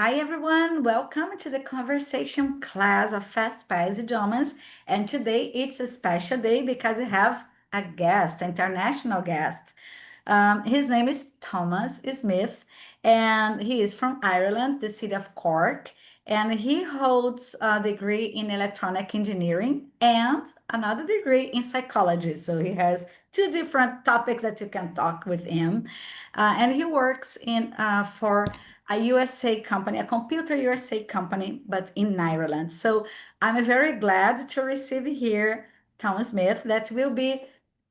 Hi everyone, welcome to the conversation class of Fast Paced Idiomas. And today it's a special day because we have a guest, international guest. His name is Thomas Smith, and he is from Ireland, the city of Cork. And he holds a degree in electronic engineering and another degree in psychology. So he has two different topics that you can talk with him. And he works in for a USA company, a computer USA company, but in Ireland. So I'm very glad to receive here Tom Smith that will be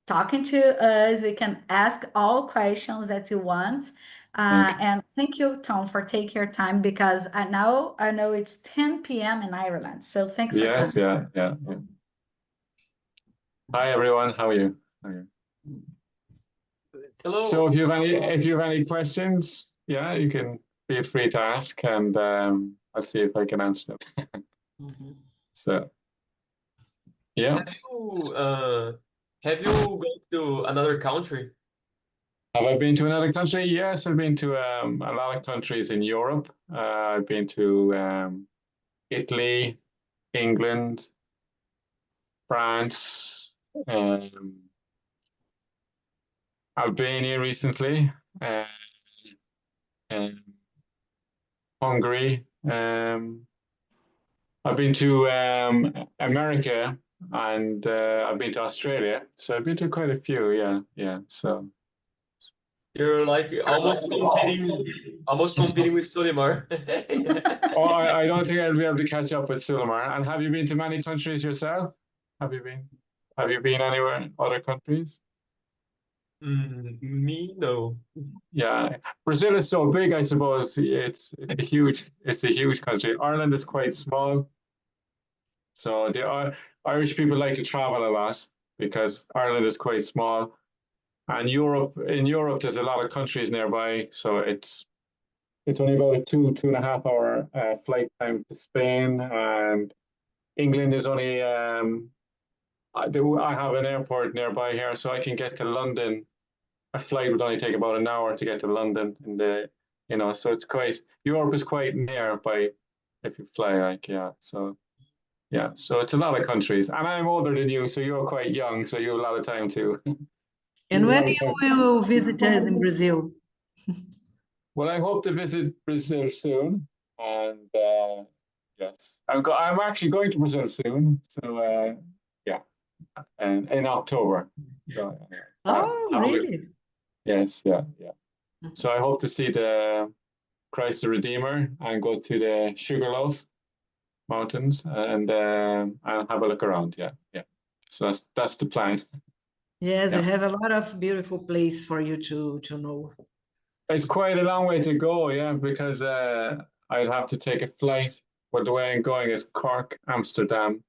talking to us. We can ask all questions that you want. Okay. And thank you, Tom, for taking your time because I know it's 10 p.m. in Ireland. So thanks for Yes, coming. yeah. Hi everyone, how are you? Hello. So if you have any questions, yeah, you can feel free to ask, and I'll see if I can answer them. So yeah. Have you gone to another country? Have I been to another country? Yes, I've been to a lot of countries in Europe. I've been to Italy, England, France, Albania recently, and Hungary. I've been to America, and I've been to Australia. So I've been to quite a few. Yeah. So You're like almost competing with Solimar. I don't think I'll be able to catch up with Suleiman. And have you been to many countries yourself? Have you been anywhere in other countries? Me, no. Yeah, Brazil is so big. I suppose it's a huge country. Ireland is quite small, so the Irish people like to travel a lot because Ireland is quite small. And in Europe, there's a lot of countries nearby, so it's only about a 2.5 hour flight time to Spain, and England is only I have an airport nearby here, so I can get to London. A flight would only take about an hour to get to London so it's Europe is quite nearby if you fly, so it's a lot of countries. And I'm older than you, so you're quite young, so you have a lot of time too. And when you will visit us in Brazil? Well, I hope to visit Brazil soon, and yes, I'm actually going to Brazil soon, so and in October. So, Really? yes, yeah. So I hope to see the Christ the Redeemer and go to the Sugarloaf Mountains and have a look around. Yeah. So that's the plan. Yes, Yeah. we have a lot of beautiful place for you to know. It's quite a long way to go, yeah, because I'd have to take a flight. But the way I'm going is Cork, Amsterdam,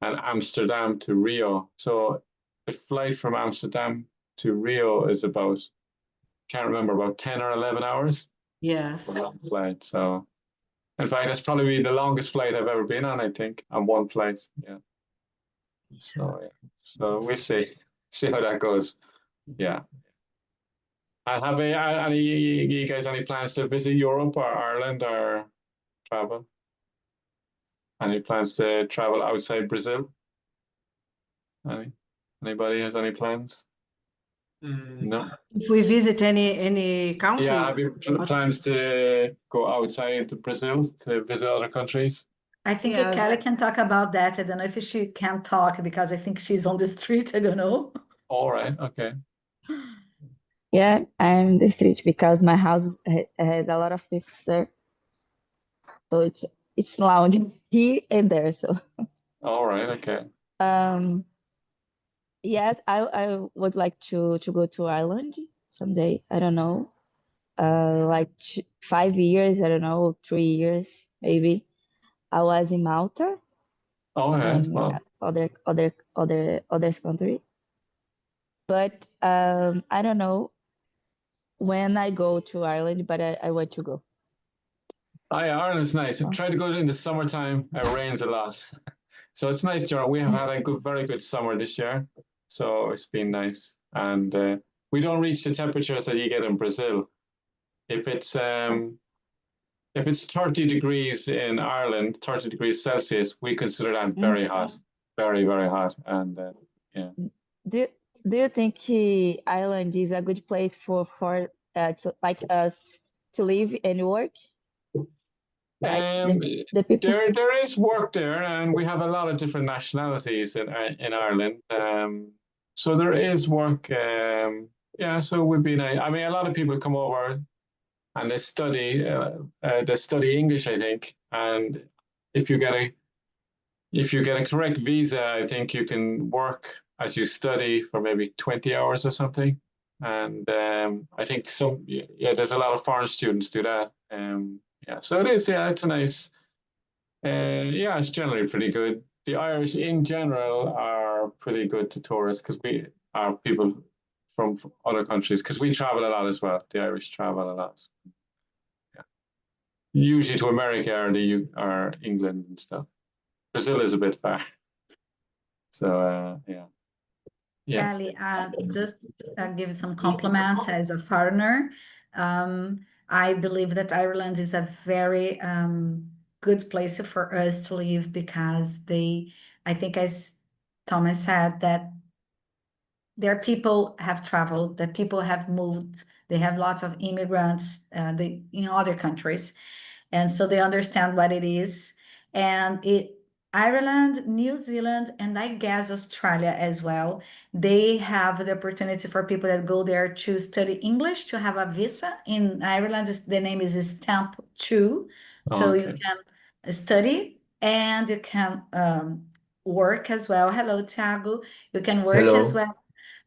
and Amsterdam to Rio. So the flight from Amsterdam to Rio is can't remember, about 10 or 11 hours. Yes. Flight. So, in fact, that's probably the longest flight I've ever been on, I think, on one flight. Yeah. So we'll see how that goes. Yeah. You guys any plans to visit Europe or Ireland or travel? Any plans to travel outside Brazil? Anybody has any plans? No. If we visit any country? Yeah, have you plans to go outside to Brazil to visit other countries? I think Kelly can talk about that. I don't know if she can talk because I think she's on the street. I don't know. All right. Okay. Yeah, I'm in the street because my house has a lot of people there, so it's loud here and there. So. All right. Okay. Yes, I would like to go to Ireland someday. I don't know, like 5 years. I don't know, 3 years maybe. I was in Malta. Oh, yeah. Well. Other country, but I don't know when I go to Ireland, but I want to go. Oh, yeah, Ireland's nice. I tried to go in the summertime. It rains a lot. So it's nice, John. We have had a very good summer this year. So it's been nice. And we don't reach the temperatures that you get in Brazil. If it's if it's 30 degrees in Ireland, 30 degrees Celsius, we consider that very hot, very, very hot. And yeah. Do do you think Ireland is a good place for like us to live and work? Like the people. There is work there, and we have a lot of different nationalities in Ireland. So there is work. Yeah, so it would be nice. I mean, a lot of people come over and they study English, I think. And if you get a correct visa, I think you can work as you study for maybe 20 hours or something. And I think there's a lot of foreign students do that. Yeah, so it is. Yeah, it's a nice. Yeah, it's generally pretty good. The Irish in general are pretty good to tourists because we are people from other countries because we travel a lot as well. The Irish travel a lot. Yeah. Usually to America or England and stuff. Brazil is a bit far. So yeah. Yeah. Kelly, just give some compliments as a foreigner. I believe that Ireland is a very good place for us to live because I think as Thomas said, that their people have traveled, that people have moved, they have lots of immigrants in other countries, and so they understand what it is. And Ireland, New Zealand, and I guess Australia as well, they have the opportunity for people that go there to study English to have a visa. In Ireland, the name is Stamp 2, so you Okay. can study and you can work as well. Hello, Thiago. You can work as Hello. well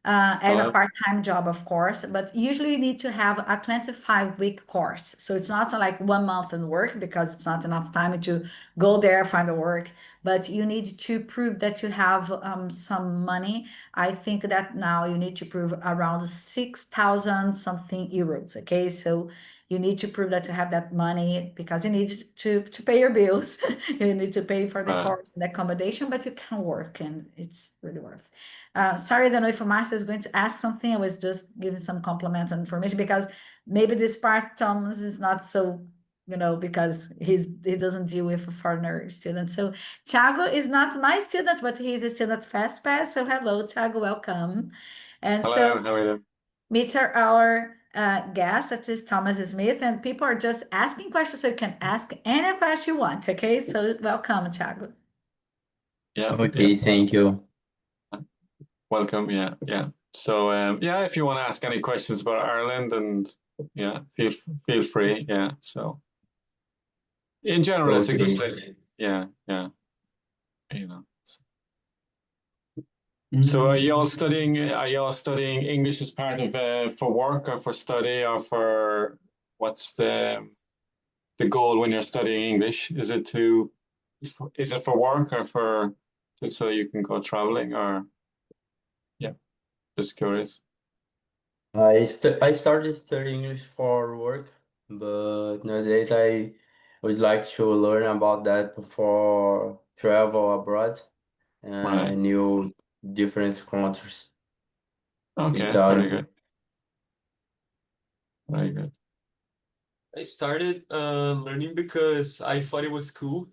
as a Hello. part-time job, of course, but usually you need to have a 25-week course. So it's not like 1 month in work because it's not enough time to go there, find the work, but you need to prove that you have some money. I think that now you need to prove around 6,000 something euros. Okay, so you need to prove that you have that money because you need to pay your bills. You need to pay for the course and accommodation, but you can work and it's really worth. Sorry, I don't know if Marcia is going to ask something. I was just giving some compliments and information because maybe this part Thomas is not so, because he doesn't deal with a foreigner student. So Thiago is not my student, but he's a student FastPass. So hello, Thiago, welcome. And so Hello. How are you? meet our guest, that is Thomas Smith, and people are just asking questions, so you can ask any question you want. Okay, so welcome, Thiago. Yeah. Okay, thank you. Welcome. Yeah. Yeah. So yeah, if you want to ask any questions about Ireland, and yeah, feel free. Yeah. So in general, it's a good Okay. place. Yeah. Yeah. You know. So are you all studying English as part of for work or for study or for what's the goal when you're studying English? Is it for work or so you can go traveling or yeah, just curious. I started studying English for work, but nowadays I would like to learn about that before travel abroad Right. and new different countries. Okay, Without very good. Very good. I started learning because I thought it was cool.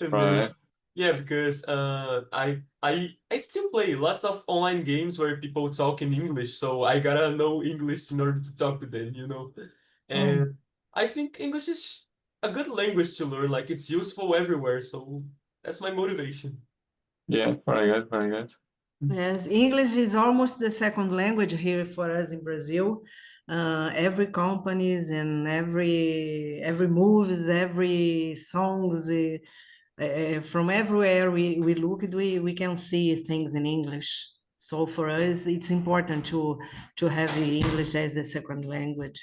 And then Right. yeah, because I still play lots of online games where people talk in English, so I gotta know English in order to talk to them, you know. And I think English is a good language to learn, like it's useful everywhere, so that's my motivation. Yeah, very good, very good. Yes, English is almost the second language here for us in Brazil. Every companies and every movies, every songs, from everywhere we look, we can see things in English. So for us, it's important to have the English as the second language.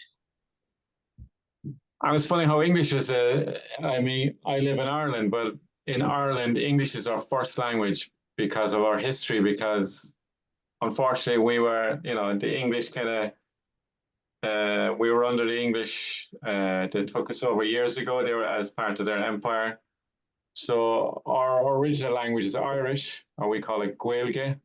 And it's funny how English is I mean, I live in Ireland, but in Ireland, English is our first language because of our history, because unfortunately we were, the English kind of we were under the English. They took us over years ago. They were as part of their empire. So our original language is Irish, or we call it Gaeilge.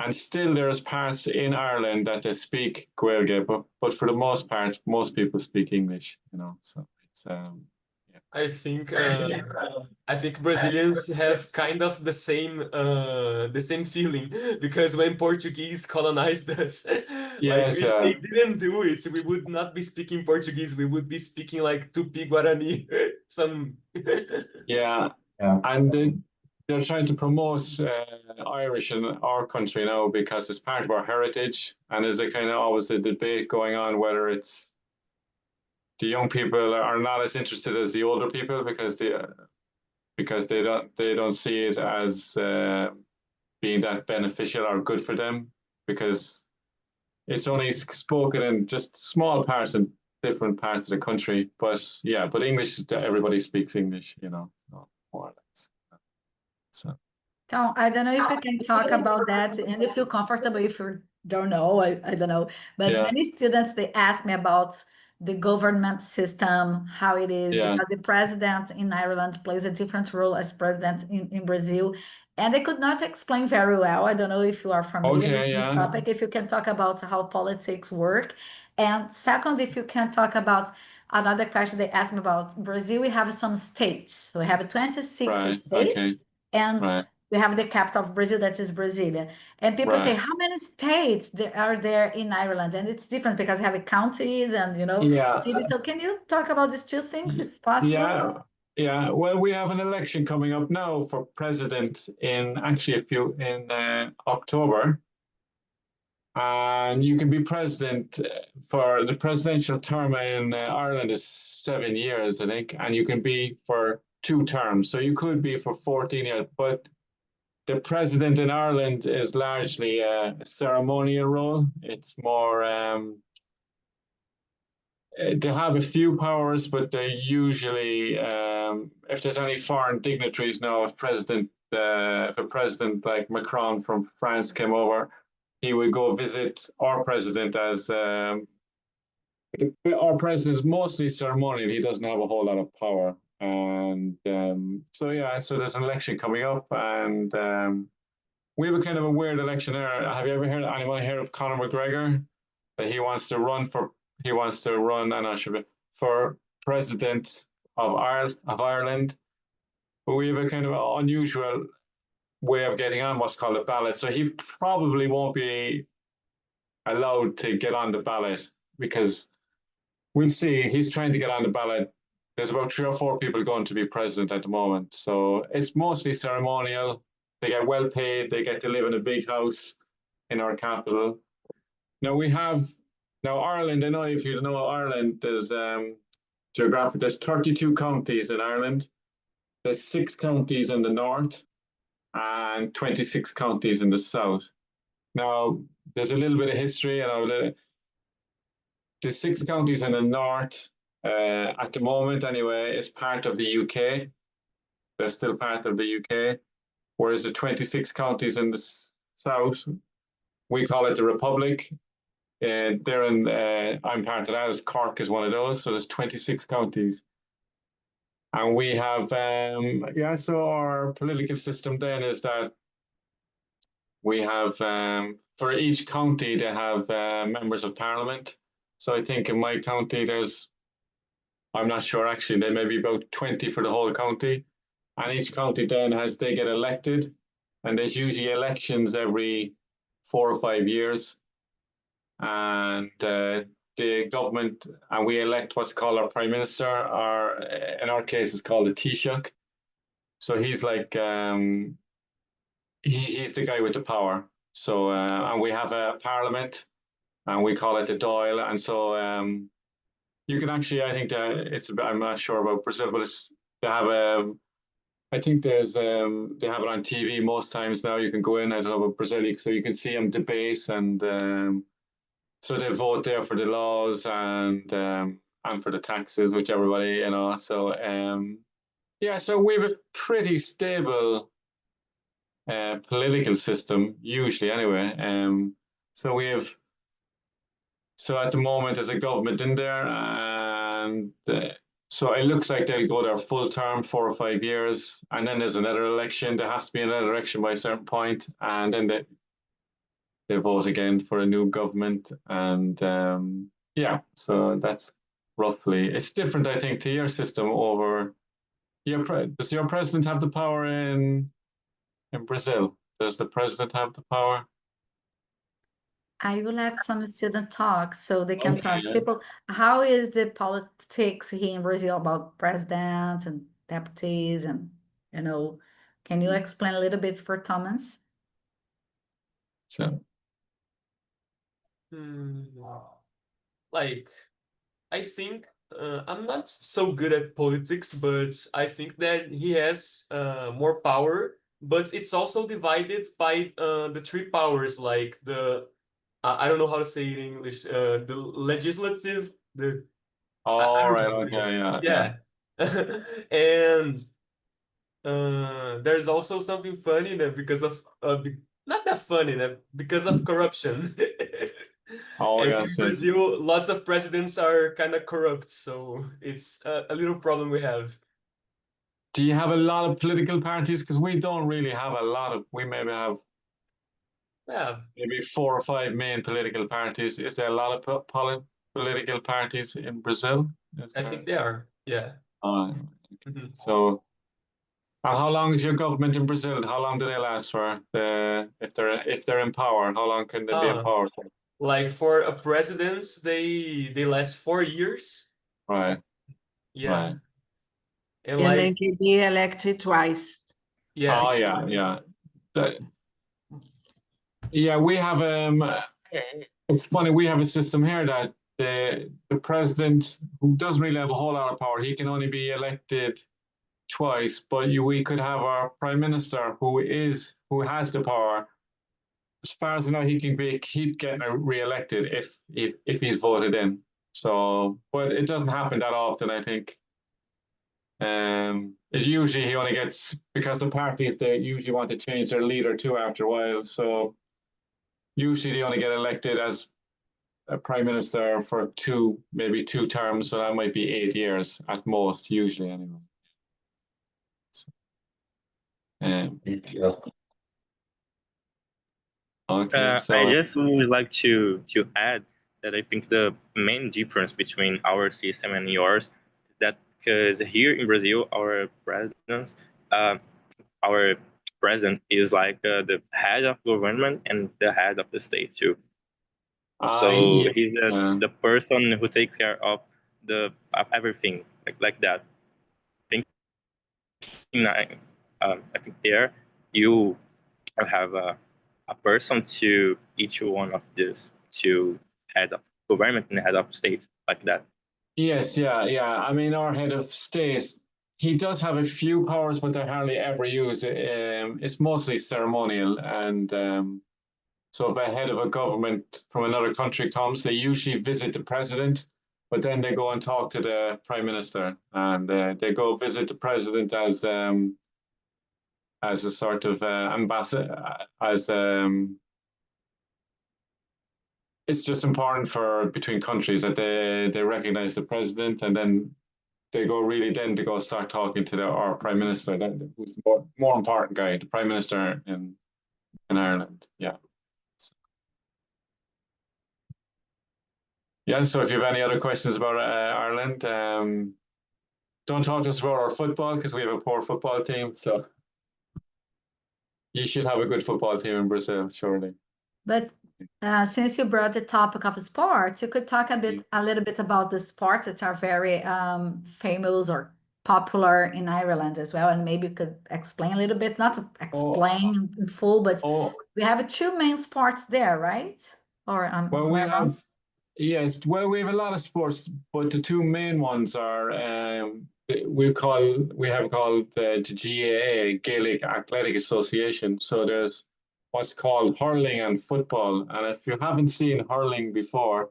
And still there's parts in Ireland that they speak Gaeilge, but for the most part, most people speak English, So yeah. I think Brazilians have kind of the same feeling because when Portuguese colonized us, like Yes, if they didn't do it, we would not be speaking Portuguese. We would be speaking like Tupi Guarani. Some yeah, Yeah. and they're trying to promote Irish in our country now because it's part of our heritage, and there's a kind of always a debate going on whether it's the young people are not as interested as the older people because they don't see it as being that beneficial or good for them because it's only spoken in just small parts in different parts of the country. But yeah, but English, everybody speaks English, more or less. So Tom, I don't know if you can talk about that and you feel comfortable if you don't know, I don't know. But yeah, many students, they ask me about the government system, how it is, yeah, because the president in Ireland plays a different role as president in Brazil. And they could not explain very well. I don't know if you are familiar with okay, this yeah, topic, if you can talk about how politics work. And second, if you can talk about another question they asked me about Brazil, we have some states. We have 26 right, states. okay, And right, we have the capital of Brazil, that is Brasilia. And people say, right, how many states there are there in Ireland? And it's different because you have counties and, yeah, cities. So can you talk about these two things if possible? yeah. Yeah, well, we have an election coming up now for president in actually in October, and you can be president for the presidential term in Ireland is 7 years, I think, and you can be for 2 terms. So you could be for 14 years, but the president in Ireland is largely a ceremonial role. It's more, they have a few powers, but they usually, if there's any foreign dignitaries now, if a president like Macron from France came over, he would go visit our president as our president is mostly ceremonial. He doesn't have a whole lot of power. And so, yeah, so there's an election coming up, and we have a kind of a weird election there. Have you ever heard anyone heard of Conor McGregor? That he wants to run, I'm not sure, for president of Ireland. But we have a kind of unusual way of getting on what's called a ballot. So he probably won't be allowed to get on the ballot because we'll see. He's trying to get on the ballot. There's about 3 or 4 people going to be president at the moment. So it's mostly ceremonial. They get well paid. They get to live in a big house in our capital. Now Ireland. I know if you know Ireland, there's 32 counties in Ireland. There's 6 counties in the north and 26 counties in the south. Now there's a little bit of history, the 6 counties in the north, at the moment anyway, is part of the UK. They're still part of the UK, whereas the 26 counties in the south, we call it the Republic. I'm part of that, as Cork is one of those, so there's 26 counties. And we have, so our political system then is that we have, for each county, they have members of parliament. So I think in my county, I'm not sure actually, there may be about 20 for the whole county. And each county then they get elected. And there's usually elections every 4 or 5 years. And the government, and we elect what's called our prime minister, or in our case, it's called a Taoiseach. So he's like, he's the guy with the power. So, and we have a parliament, and we call it the Dáil. And so you can actually, I think that I'm not sure about Brazil, but they have I think they have it on TV most times now. You can go in, I don't know about Brazil, so you can see them debate, and so they vote there for the laws and for the taxes, which everybody, So so we have a pretty stable political system usually, anyway. So at the moment there's a government in there, and so it looks like they'll go their full term, 4 or 5 years, and then there's another election. There has to be another election by a certain point, and then they vote again for a new government, and so roughly. It's different, I think, to your system over. Does your president have the power in Brazil? Does the president have the power? I will let some students talk so they can talk. Okay. People, how is the politics here in Brazil about presidents and deputies and you know, can you explain a little bit for Thomas? So, Hmm. Like, I think I'm not so good at politics, but I think that he has more power. But it's also divided by the three powers, like I don't know how to say it in English. The legislative, I all don't right. know. Okay. Yeah. Yeah. Yeah, and there's also something funny that because of not that funny that because of corruption. Oh, And here yes. in Yes. Brazil, lots of presidents are kind of corrupt, so it's a little problem we have. Do you have a lot of political parties? Because we don't really have a lot of. We maybe have Yeah, maybe 4 or 5 main political parties. Is there a lot of political parties in Brazil? Is I there? think they are. Yeah. Uh, Mhm. so, and how long is your government in Brazil? How long do they last for? If they're in power, how long can they be in Uh, power for? like for a president, they last 4 years. Right. Yeah, Right. and And they like can be elected twice. yeah, Oh yeah. Yeah. The- yeah. We have It's funny. We have a system here that the president, who doesn't really have a whole lot of power, he can only be elected twice, but we could have our prime minister who has the power. As far as I know, he can keep getting re-elected if he's voted in. So, but it doesn't happen that often, I think. It's usually he only gets because the parties they usually want to change their leader too after a while. So usually they only get elected as a prime minister for maybe 2 terms. So that might be 8 years at most, usually anyway. Yes. Okay, I so just would like to add that I think the main difference between our system and yours is that because here in Brazil, uh, our president is like the head of government and the head of the state too. So I he's yeah. the person who takes care of everything like that. I think there you have a person to each one of these two heads of government and head of state like that. Yes, yeah, yeah. I mean, our head of state, he does have a few powers, but they're hardly ever used. It's mostly ceremonial, and so if a head of a government from another country comes, they usually visit the president, but then they go and talk to the prime minister, and they go visit the president as a sort of ambassador, as it's just important for between countries that they recognize the president, and then they go really then to go start talking to our prime minister, that who's the more important guy, the prime minister in Ireland. Yeah. Yeah. So if you have any other questions about Ireland, don't talk to us about our football because we have a poor football team. So you should have a good football team in Brazil, surely. But since you brought the topic of sports, you could talk a little bit about the sports that are very famous or popular in Ireland as well, and maybe you could explain a little bit, not to Oh, explain in full, but oh, we have two main sports there, right? Or well, am we I wrong? have, yes, well, we have a lot of sports, but the two main ones are we have called the GAA, Gaelic Athletic Association. So there's what's called hurling and football. And if you haven't seen hurling before,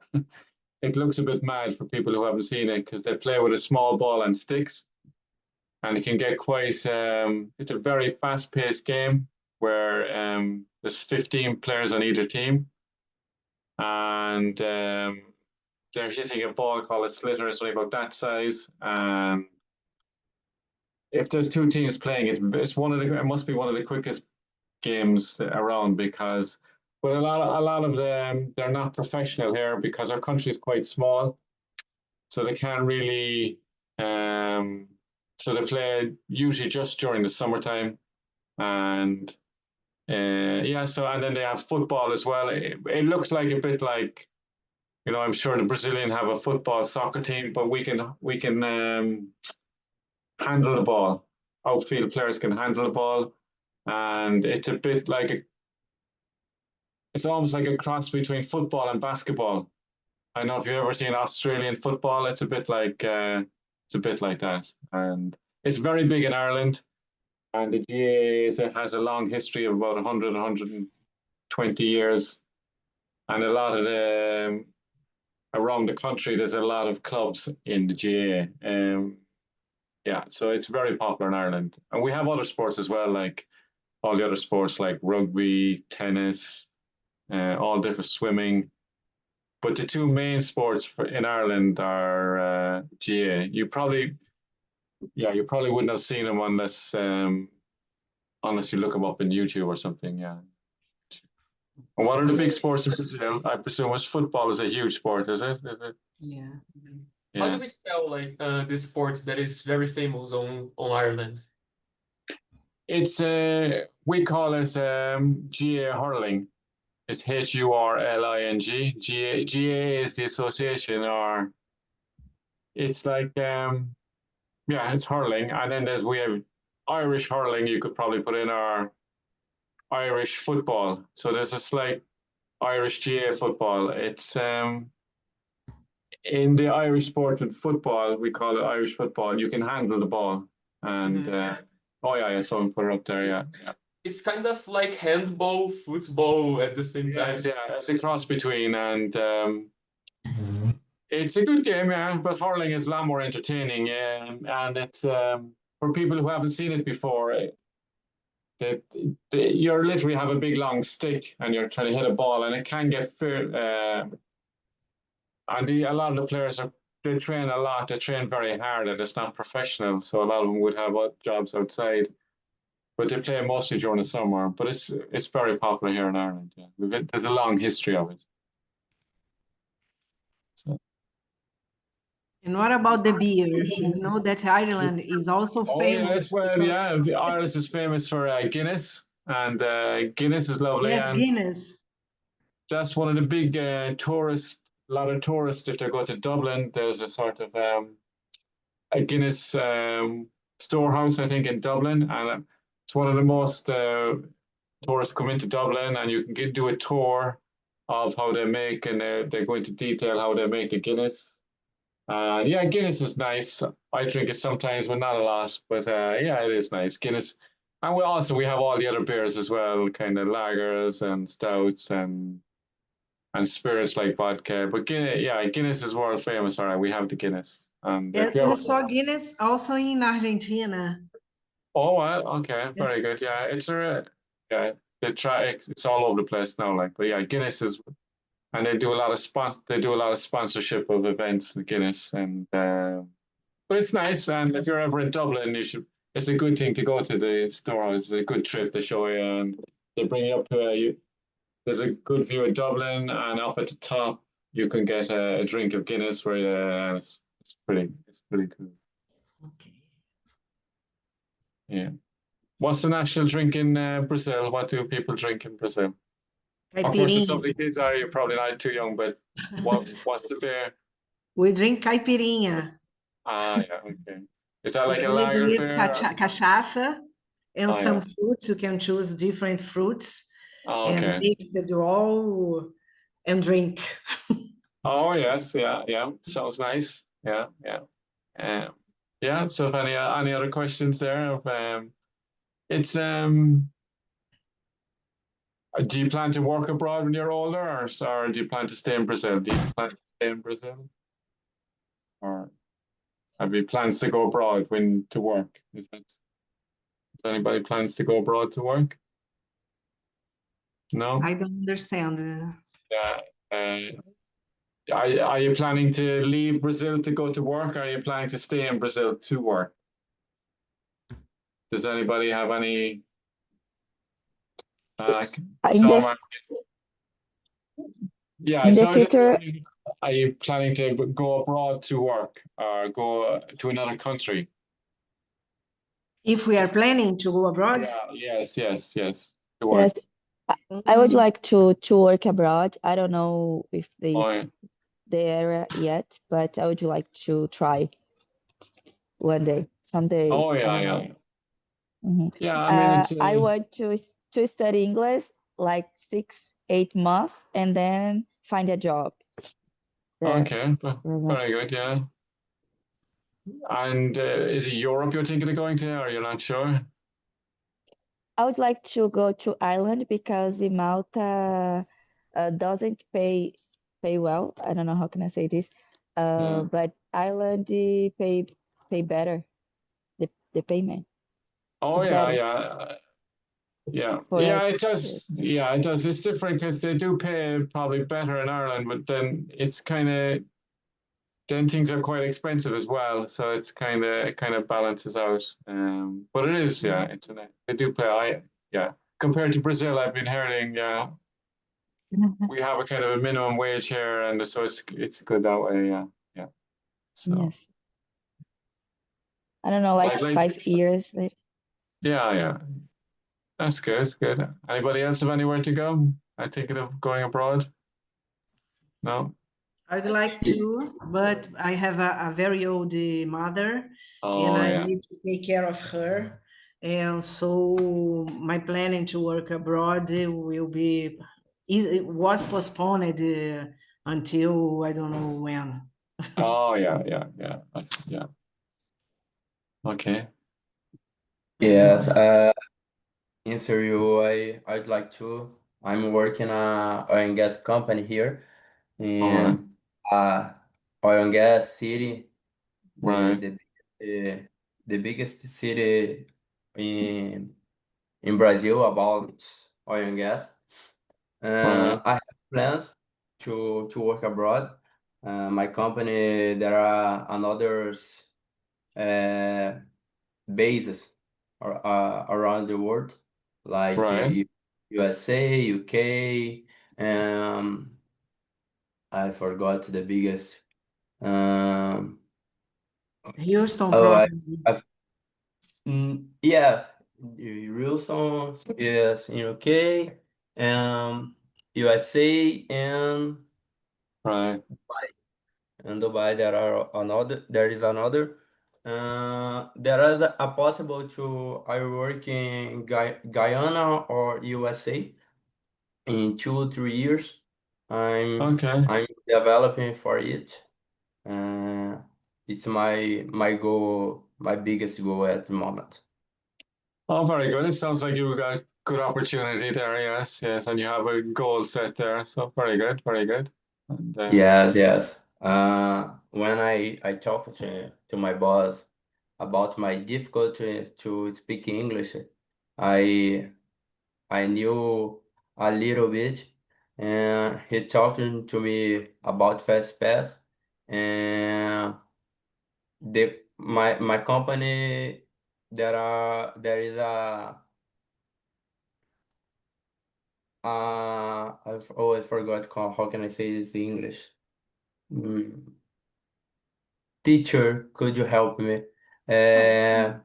it looks a bit mad for people who haven't seen it because they play with a small ball and sticks, and it can get quite. It's a very fast-paced game where there's 15 players on either team, and they're hitting a ball called a slitter. It's only about that size, and if there's two teams playing, it must be one of the quickest games around because, but a lot of them they're not professional here because our country is quite small. so they can't really. So they play usually just during the summertime, and yeah. So and then they have football as well. It looks like a bit like, I'm sure the Brazilian have a football soccer team, but we can handle the ball. Outfield players can handle the ball, and it's a bit like it's almost like a cross between football and basketball. I don't know if you've ever seen Australian football. It's a bit like that, and it's very big in Ireland. And the GAA has a long history of about 100, 120 years, and a lot of the around the country, there's a lot of clubs in the GAA. Yeah, so it's very popular in Ireland, and we have other sports as well, like all the other sports like rugby, tennis, all different swimming. But the two main sports in Ireland are GAA. You probably wouldn't have seen them unless you look them up in YouTube or something. Yeah. And what are the big sports in Brazil? I presume football is a huge sport, is it? Yeah. How do Yeah. we spell like this sport that is very famous on Ireland? It's we call it GAA hurling. It's HURLING. GAA is the association, or it's like yeah, it's hurling, and then we have Irish hurling. You could probably put in our Irish football. So there's a slight Irish GAA football. It's in the Irish sport of football, we call it Irish football. You can handle the ball, and oh yeah, someone put it up there. Yeah, yeah. It's kind of like handball, football at the same time. Yeah, it's a cross between, and it's a good game, yeah. But hurling is a lot more entertaining, and it's for people who haven't seen it before. That you literally have a big long stick, and you're trying to hit a ball, and it can get fair. And a lot of the players they train a lot. They train very hard, and it's not professional. So a lot of them would have jobs outside, but they play mostly during the summer. But it's very popular here in Ireland. Yeah, there's a long history of it. So. And what about the beer? You know that Ireland is also famous. Oh yes, well, yeah. Ireland is famous for Guinness, and Guinness is lovely. Yes, and Guinness. That's one of the big tourists. A lot of tourists, if they go to Dublin, there's a sort of a Guinness storehouse, I think, in Dublin, and it's one of the most tourists come into Dublin, and you can do a tour of how they make, and they go into detail how they make the Guinness. Yeah, Guinness is nice. I drink it sometimes, but not a lot. But yeah, it is nice, Guinness. And we have all the other beers as well, kind of lagers and stouts and spirits like vodka. But Guinness is world famous. All right, we have the Guinness. And Yes, we saw Guinness also in Argentina. Oh, well, okay, very good. Yeah, it's it's all over the place now. Like, but yeah, Guinness is, and they do a lot of sponsorship of events, the Guinness, and but it's nice. And if you're ever in Dublin, it's a good thing to go to the store. It's a good trip to show you, and they bring you up to there's a good view of Dublin, and up at the top you can get a drink of Guinness where it's pretty cool. Okay. Yeah. What's the national drink in Brazil? What do people drink in Brazil? Of course, if some of the kids are, you're probably not too young, but what's the beer? We drink caipirinha. Yeah, okay. Is that like a made lager with beer? cachaça and some yeah. fruits. You can choose different fruits Okay. and mix it all and drink. Oh yes, yeah. Sounds nice. Yeah. Yeah. So if any other questions there? It's do you plan to work abroad when you're older, or do you plan to stay in Brazil? Do you plan to stay in Brazil, or have you plans to go abroad to work? Does anybody plans to go abroad to work? No. I don't understand. Yeah. Are you planning to leave Brazil to go to work, or are you planning to stay in Brazil to work? Does anybody have any? In the future, are you planning to go abroad to work or go to another country? If we are planning to go abroad, Yeah, yes, to work. Yes, I would like to work abroad. I don't know if this Oh, yeah. the area yet, but I would like to try one day, someday. Oh, I yeah, don't yeah. know. Mhm. Yeah, I mean, it's I want to study English like 6, 8 months and then find a job there. okay, For example. very good, yeah. And is it Europe you're thinking of going to, or you're not sure? I would like to go to Ireland because the Malta doesn't pay well. I don't know how can I say this, Yeah. but Ireland pay better. The payment Oh, is yeah, better yeah. Yeah, for yeah, us. it does. Yeah, it does. It's different because they do pay probably better in Ireland, but then it's kind of then things are quite expensive as well. So it's kind of balances out. But it is, yeah, it's they do pay. Yeah, compared to Brazil, I've been hearing, yeah, we have a kind of a minimum wage here, and so it's good that way. Yeah, yeah. So Yes, I don't know, like I'd like, 5 years later. yeah. That's good. Good. Anybody else have anywhere to go? I'm thinking of going abroad. No. I'd like to, but I have a very old mother and Oh, I yeah. need to take care of her. And so my planning to work abroad will be, it was postponed until I don't know when. Oh, yeah. Yeah. Okay. Yes, answer you, I'd like to. I'm working a oil and gas company here All right. in oil and gas city, the Right. the the, the biggest city in Brazil about oil and gas. Right. I have plans to work abroad. My company, there are another uh, bases around the world, like Right. USA, UK, I forgot the biggest. Um, Houston, oh, probably. yes, Wilson, yes, in UK, USA, Right. and Dubai. There is another. There is a possible to I work in Guyana or USA in 2 3 years. Okay. I'm developing for it. Uh, it's my goal, my biggest goal at the moment. Oh, very good. It sounds like you got good opportunity there. Yes. And you have a goal set there. So very good. Very good. And Yes, yes. When I talked to my boss about my difficulty to speak English, I I knew a little bit, and he talked to me about Fast Pass, and my company there is I've always forgot how can I say this in English? Mm, Teacher, could you help me? Uh,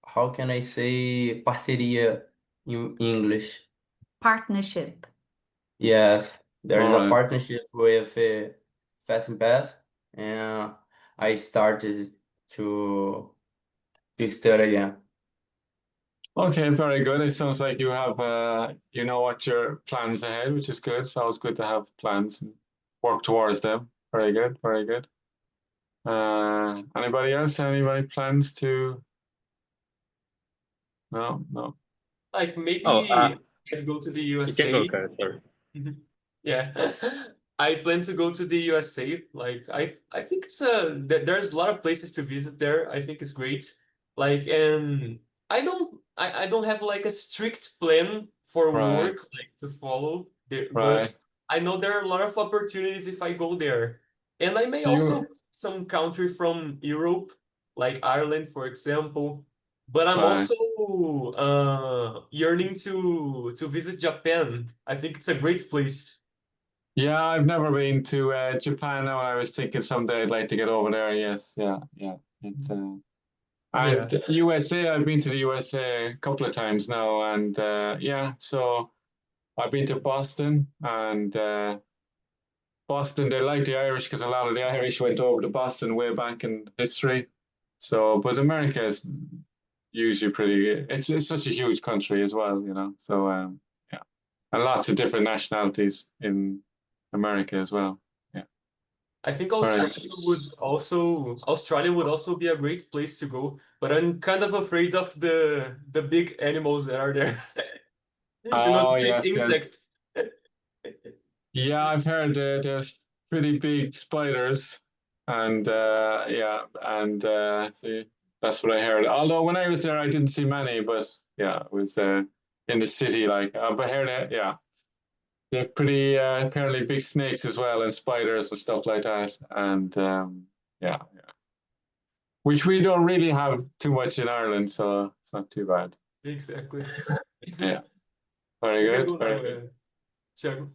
how can I say parceria in English? Partnership. Yes, there all is a right. partnership with Fast and Pass, and I started to study again. Okay, very good. It sounds like you have you know what your plans ahead, which is good. So it's good to have plans and work towards them. Very good. Very good. Anybody else? Anybody plans to? No, no. Like Oh, maybe I'd go to the you can go, USA. Kyle. Sorry. Yeah, I plan to go to the USA. Like I think there's a lot of places to visit there. I think it's great. Like and I don't have like a strict plan for Right, work like to follow there, but right. I know there are a lot of opportunities if I go there. And I may Do also you? visit some country from Europe, like Ireland, for example. But I'm Right. also yearning to visit Japan. I think it's a great place. Yeah, I've never been to Japan now, and I was thinking someday I'd like to get over there. Yes, yeah, yeah. It's Yeah. and USA, I've been to the USA a couple of times now, and yeah, so I've been to Boston, and Boston, they like the Irish because a lot of the Irish went over to Boston way back in history. So, but America is usually pretty. It's such a huge country as well, you know. So yeah, and lots of different nationalities in America as well. Yeah. I think All right. Australia would also be a great place to go, but I'm kind of afraid of the big animals that are there. Oh The big yes, yes. insects. Yeah, I've heard there's pretty big spiders, and yeah, and see, that's what I heard. Although when I was there, I didn't see many, but yeah, it was in the city. Like, but here, yeah, they have pretty apparently big snakes as well, and spiders and stuff like that, and yeah, yeah, which we don't really have too much in Ireland, so it's not too bad. Exactly. Yeah, very You can good, go very now, good. Thiago.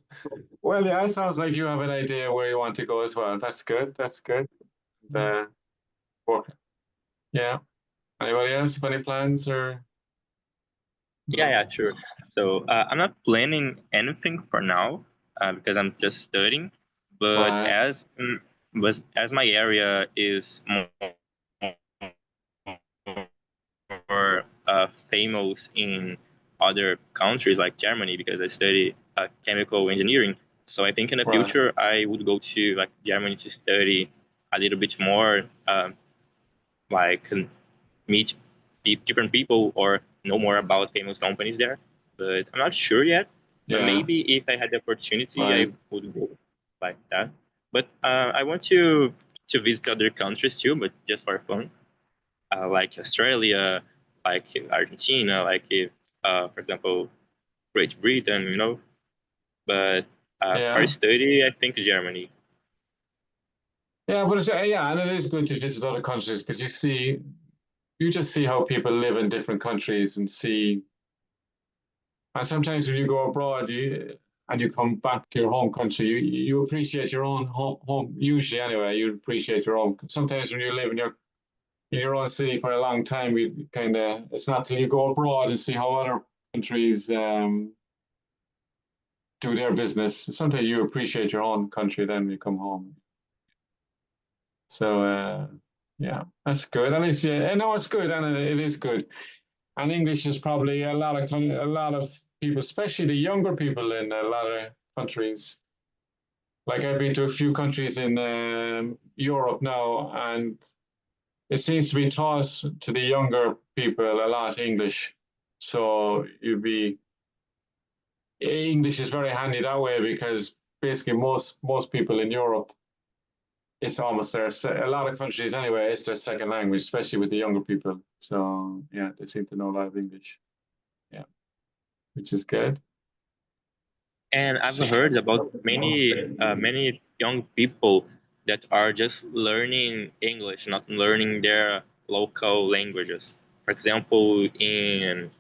Well, yeah, it sounds like you have an idea where you want to go as well. That's good. That's good. The work. Yeah. Anybody else have any plans or? Yeah, sure. So I'm not planning anything for now because I'm just studying. But Right. as my area is more famous in other countries like Germany because I study chemical engineering. So I think in the Right. future I would go to like Germany to study a little bit more, like meet different people or know more about famous companies there. But I'm not sure yet. But Yeah. maybe if I had the opportunity, I Right. would go like that. But I want to visit other countries too, but just for fun, like Australia, like Argentina, like for example, Great Britain, you know. But for Yeah. study, I think Germany. Yeah, but it's, yeah, and it is good to visit other countries because you just see how people live in different countries and see. And sometimes when you go abroad, and you come back to your home country, you appreciate your own home. Usually, anyway, you appreciate your own. Sometimes when you live in your own city for a long time, you kind of it's not till you go abroad and see how other countries do their business. Sometimes you appreciate your own country then when you come home. So yeah, that's good. At least yeah, no, it's good, and it is good. And English is probably a lot of people, especially the younger people in a lot of countries. Like I've been to a few countries in Europe now, and it seems to be taught to the younger people a lot English. So English is very handy that way because basically most people in Europe, it's almost a lot of countries anyway, it's their second language, especially with the younger people. So yeah, they seem to know a lot of English. Yeah, which is good. And I've heard about many young people that are just learning English, not learning their local languages. For example, in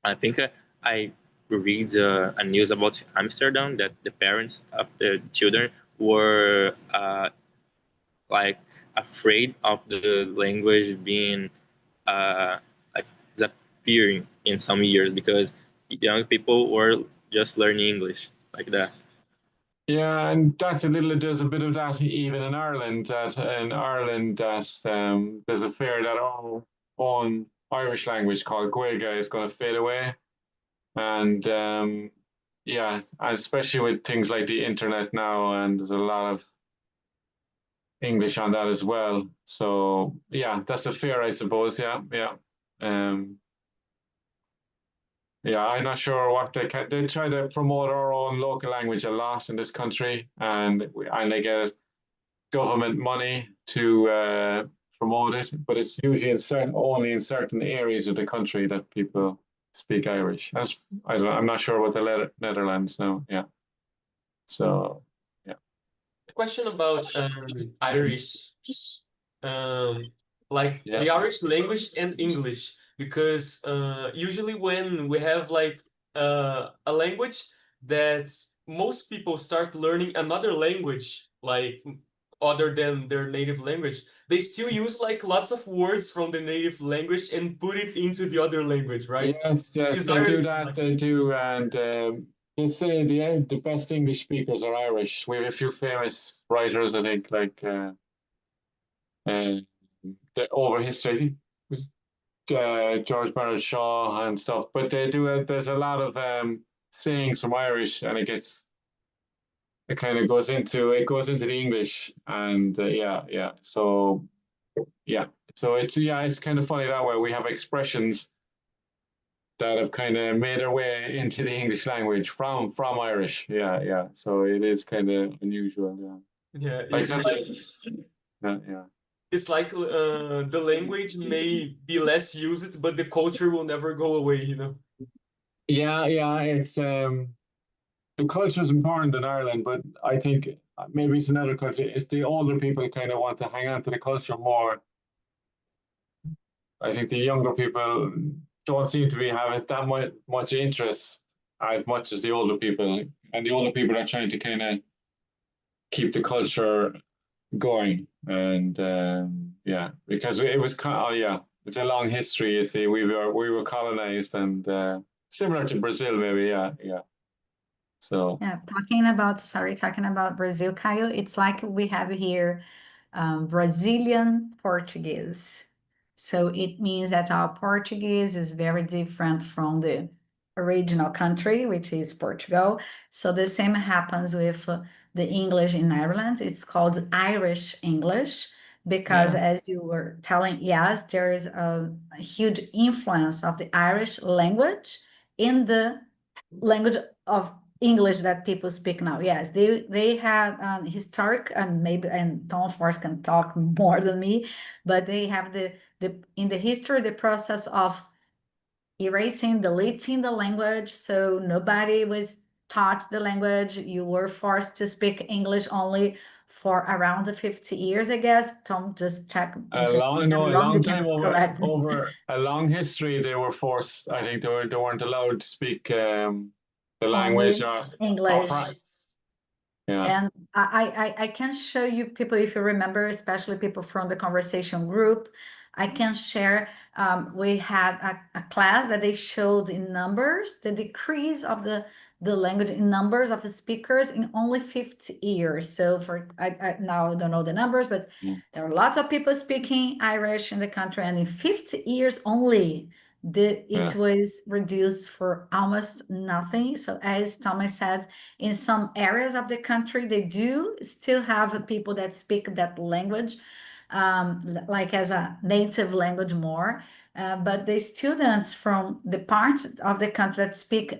I think I read a news about Amsterdam that the parents of the children were like afraid of the language being like disappearing in some years because young people were just learning English like that. Yeah, and there's a bit of that even in Ireland. There's a fear that our own Irish language called Gaeilge is going to fade away, and yeah, especially with things like the internet now, and there's a lot of English on that as well. So yeah, that's a fear, I suppose. Yeah, yeah. Um, yeah, I'm not sure what they try to promote our own local language a lot in this country, and they get government money to promote it, but it's usually only in certain areas of the country that people speak Irish. I'm not sure about the Netherlands now. Yeah, so yeah, A question about Irish, like yeah, the Irish language and English, because usually when we have like a language that most people start learning another language, like other than their native language, they still use like lots of words from the native language and put it into the other language, right? Yes, Is they do Ireland that. like They do, and they say the best English speakers are Irish. We have a few famous writers, I think, like uh, over history. I think it was George Bernard Shaw and stuff. But they do. There's a lot of sayings from Irish, and it kind of goes into the English, and yeah. So yeah, it's kind of funny that way. We have expressions that have kind of made their way into the English language from Irish. Yeah. So it is kind of unusual. Yeah, yeah, like it's like yeah. it's like the language may be less used, but the culture will never go away, you know. Yeah. It's the culture is important in Ireland, but I think maybe it's another country. It's the older people kind of want to hang on to the culture more. I think the younger people don't seem to be having that much interest as much as the older people, and the older people are trying to kind of keep the culture going. And yeah, because it was kind of, yeah, it's a long history. You see, we were colonized, and similar to Brazil, maybe. Yeah. So Yeah, talking about Brazil, Caio, it's like we have here Brazilian Portuguese. So it means that our Portuguese is very different from the original country, which is Portugal. So the same happens with the English in Ireland. It's called Irish English because, yeah, as you were telling, yes, there is a huge influence of the Irish language in the language of English that people speak now. Yes, they had historic, and maybe, and Tom of course can talk more than me, but they have the in the history the process of erasing, deleting the language, so nobody was taught the language. You were forced to speak English only for around the 50 years, I guess. Tom, just check a if long I'm no, a wrong, long you time can correct me. over a long history. They were forced. I think they weren't allowed to speak the language Only or English. practice. Yeah, And I can show you people, if you remember, especially people from the conversation group, I can share. We had a class that they showed in numbers, the decrease of the language in numbers of the speakers in only 50 years. So for I now don't know the numbers, but yeah, there are lots of people speaking Irish in the country, and in 50 years only, it yeah. was reduced for almost nothing. So as Thomas said, in some areas of the country, they do still have people that speak that language, like as a native language more. But the students from the parts of the country that speak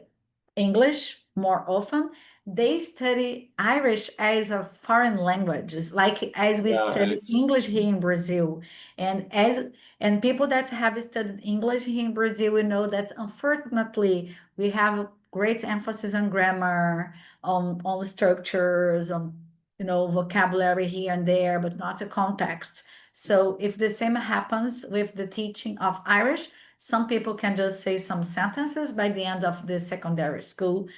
English more often, they study Irish as a foreign language. It's like as we Yeah, study it's English here in Brazil, and as and people that have studied English here in Brazil, we know that unfortunately we have great emphasis on grammar, on structures, on vocabulary here and there, but not a context. So if the same happens with the teaching of Irish, some people can just say some sentences by the end of the secondary school.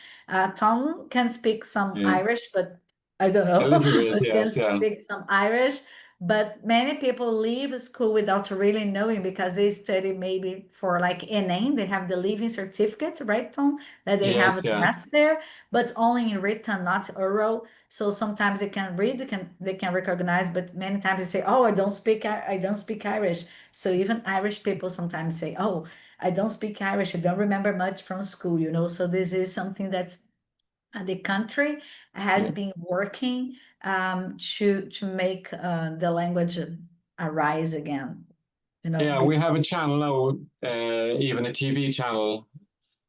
Tom can speak some yeah, Irish, but I don't a know, little bit. but can Yes, yeah, speak some Irish. But many people leave school without really knowing because they study maybe for like Enem, they have the leaving certificate, right, Tom? That they have a yes, yeah, test there, but only in written, not oral. So sometimes they can read, they can recognize, but many times they say, "Oh, I don't speak Irish." So even Irish people sometimes say, "Oh, I don't speak Irish. I don't remember much from school." So this is something that's the country has yeah. been working to make the language arise again. Yeah, Be we have a channel now, even a TV channel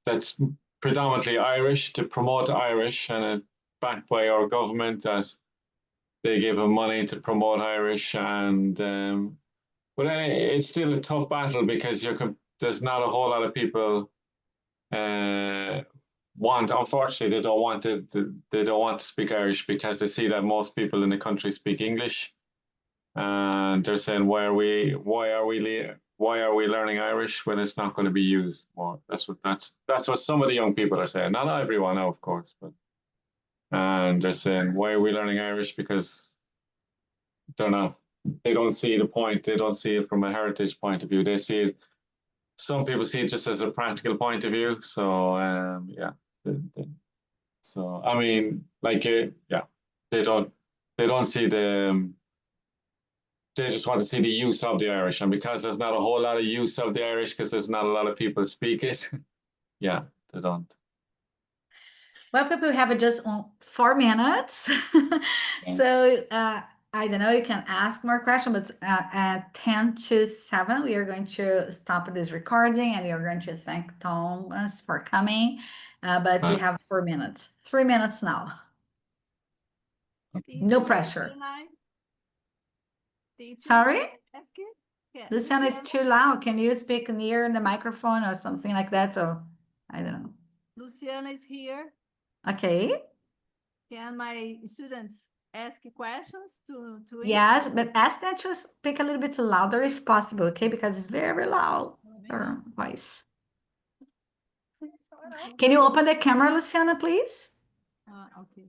that's predominantly Irish to promote Irish, and backed by our government that they give them money to promote Irish. And but it's still a tough battle because there's not a whole lot of people uh, unfortunately they don't want they don't want to speak Irish because they see that most people in the country speak English, and they're saying why are we learning Irish when it's not going to be used more. That's what some of the young people are saying, not everyone, of course, but and they're saying, "Why are we learning Irish?" Because they're not. They don't see the point. They don't see it from a heritage point of view. They see it. Some people see it just as a practical point of view. So yeah. So I mean, like yeah, they don't. They don't see the. They just want to see the use of the Irish, and because there's not a whole lot of use of the Irish, because there's not a lot of people speak it. Yeah, they don't. Well, people have just 4 minutes. Yeah. So I don't know, you can ask more questions, but at 10 to 7, we are going to stop this recording and we are going to thank Thomas for coming. But you have 4 minutes, 3 minutes now. No pressure. Sorry? Luciana is too loud. Can you speak near the microphone or something like that? Or I don't know. Luciana is here. Okay. Can my students ask questions to Yes, but ask them to speak a little bit louder if possible, okay? Because it's very loud, her voice. Can you open the camera, Luciana, please? Okay.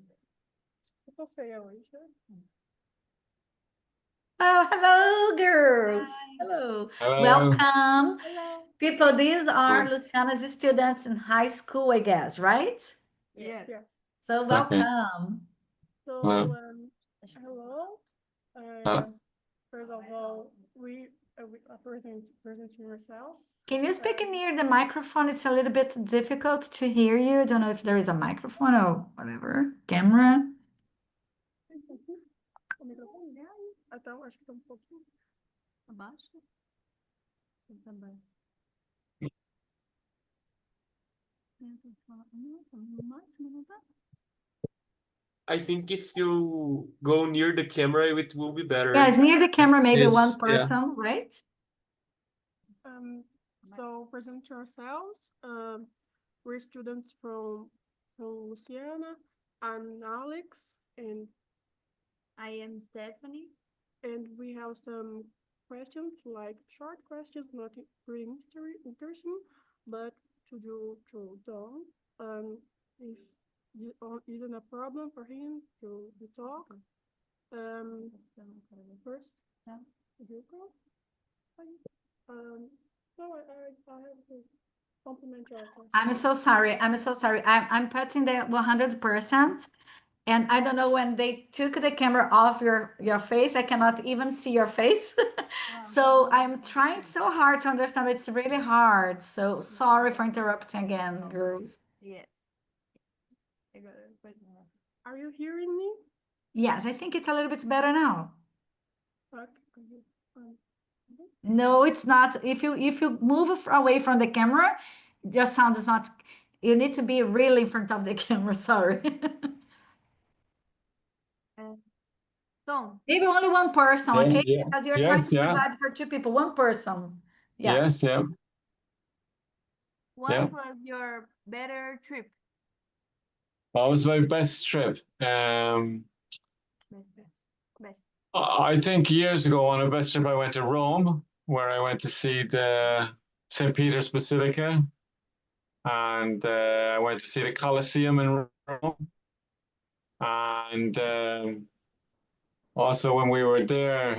Oh, hello, girls. Hi. Hello. Hello. Welcome. Hello. People, these are Luciana's students in high school, I guess, right? Yes. So welcome. So, Hello. hello. First of all, we present yourselves. Can you speak near the microphone? It's a little bit difficult to hear you. I don't know if there is a microphone or whatever. Camera. O microfone? Então, acho que tá um pouquinho Abaixo. Também. No máximo, não tá? I think if you go near the camera, it will be better. Yes, near the camera, maybe Yes, one yeah. person, right? So present yourselves. We're students from Luciana. I'm Alex, and I am Stephanie. and we have some questions, like short questions, not very interesting, but to do to Don. If it isn't a problem for him to talk. First, you go. So I have to compliment your question. I'm so sorry. I'm so sorry. I'm putting the 100%. And I don't know when they took the camera off your face, I cannot even see your face. So I'm trying so hard to understand. It's really hard. So sorry for interrupting again, girls. Yes. Are you hearing me? Yes, I think it's a little bit better now. Okay. No, it's not. If you move away from the camera, your sound is not. You need to be really in front of the camera. Sorry. Tom, Maybe only one person, Yeah, okay? yeah. Because you're Yes, trying to yeah. provide for 2 people, one person. Yes. Yes, yeah. what Yeah. was your better trip? What was my best trip? Best. I think years ago on a best trip I went to Rome, where I went to see the St. Peter's Basilica, and I went to see the Colosseum in Rome, and also when we were there,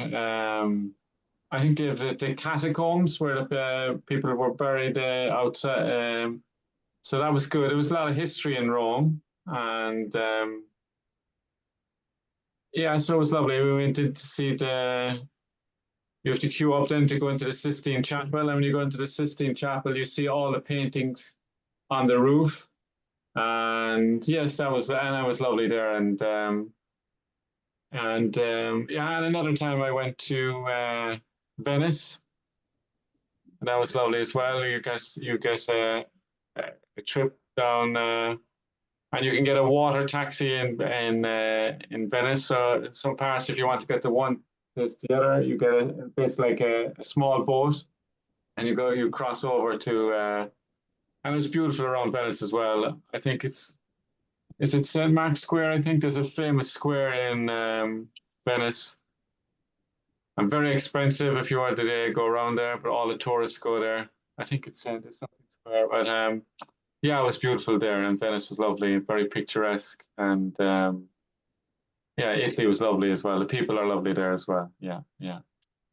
I think the catacombs where the people were buried outside. So that was good. There was a lot of history in Rome, and yeah, so it was lovely. We went in to see you have to queue up then to go into the Sistine Chapel. And when you go into the Sistine Chapel, you see all the paintings on the roof. And yes, that was lovely there. And yeah, and another time I went to Venice, and that was lovely as well. You get a trip down, and you can get a water taxi in Venice. So in some parts, if you want to get to one place to the other, you get basically like a small boat, and you cross over to, and it's beautiful around Venice as well. I think is it St. Mark's Square? I think there's a famous square in Venice. And very expensive if you want to go around there, but all the tourists go there. I think it's something square, but Yeah, it was beautiful there, and Venice was lovely, very picturesque, and yeah, Italy was lovely as well. The people are lovely there as well. Yeah, yeah.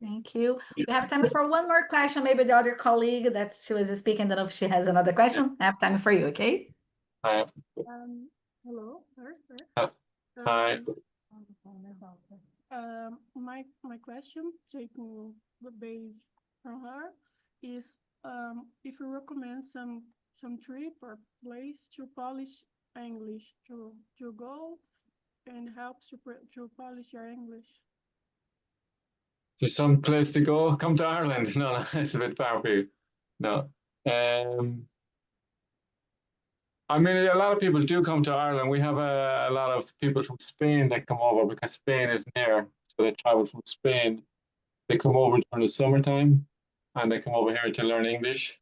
Thank you. We have time for one more question. Maybe the other colleague that she was speaking, I don't know if she has another question. I have time for you, okay? Hi. Hello, first. Hi. My question, taking the base from her, is if you recommend some trip or place to polish English to go and helps to polish your English. There's some place to go. Come to Ireland. No, it's a bit far for you. No. I mean, a lot of people do come to Ireland. We have a lot of people from Spain that come over because Spain is near. So they travel from Spain. They come over during the summertime and they come over here to learn English.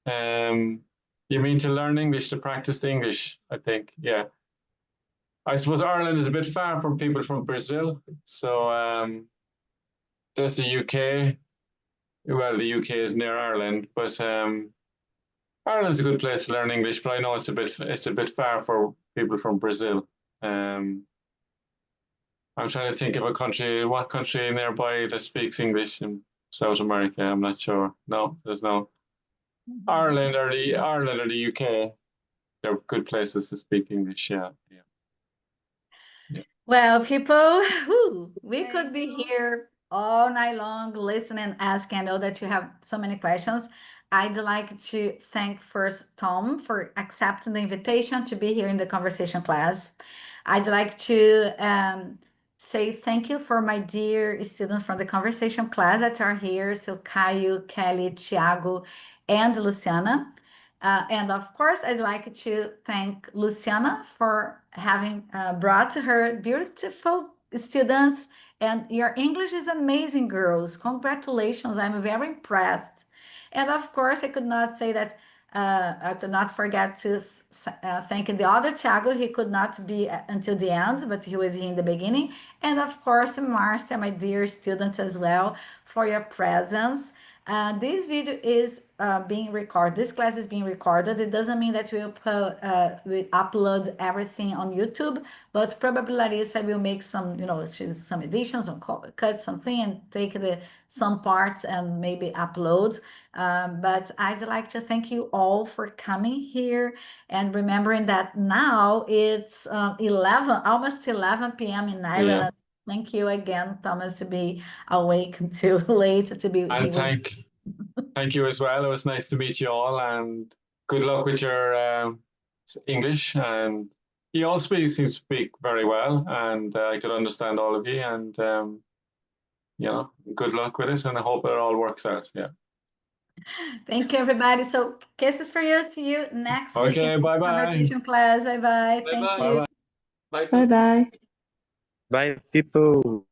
You mean to learn English, to practice English, I think. Yeah. I suppose Ireland is a bit far from people from Brazil. So there's the UK. Well, the UK is near Ireland, but Ireland's a good place to learn English, but I know it's a bit far for people from Brazil. I'm trying to think of what country nearby that speaks English in South America. I'm not sure. No, there's no. Ireland or the UK. They're good places to speak English. Yeah, yeah. Well, people, we could Thank be you. here all night long listening, asking. I know that you have so many questions. I'd like to thank first Tom for accepting the invitation to be here in the conversation class. I'd like to say thank you for my dear students from the conversation class that are here. So Caio, Kelly, Thiago, and Luciana. And of course, I'd like to thank Luciana for having brought her beautiful students. And your English is amazing, girls. Congratulations. I'm very impressed. And of course, I could not say that, I could not forget to thank the other Thiago. He could not be until the end, but he was here in the beginning. And of course, Marcia, my dear students as well, for your presence. This video is being recorded. This class is being recorded. It doesn't mean that we upload everything on YouTube, but probably Larissa will make some, some editions, cut something and take some parts and maybe upload. But I'd like to thank you all for coming here and remembering that now it's 11, almost 11 p.m. in Ireland. Yeah. Thank you again, Thomas, to be awake until late to be And here. thank you as well. It was nice to meet you all, and good luck with your English. And you all seems to speak very well, and I could understand all of you. And good luck with it, and I hope it all works out. Yeah. Thank you, everybody. So kisses for you. See you next week in Okay. Bye bye. conversation class. Bye bye. Thank Bye-bye. you. Bye, Bye Tom. bye. Bye, people.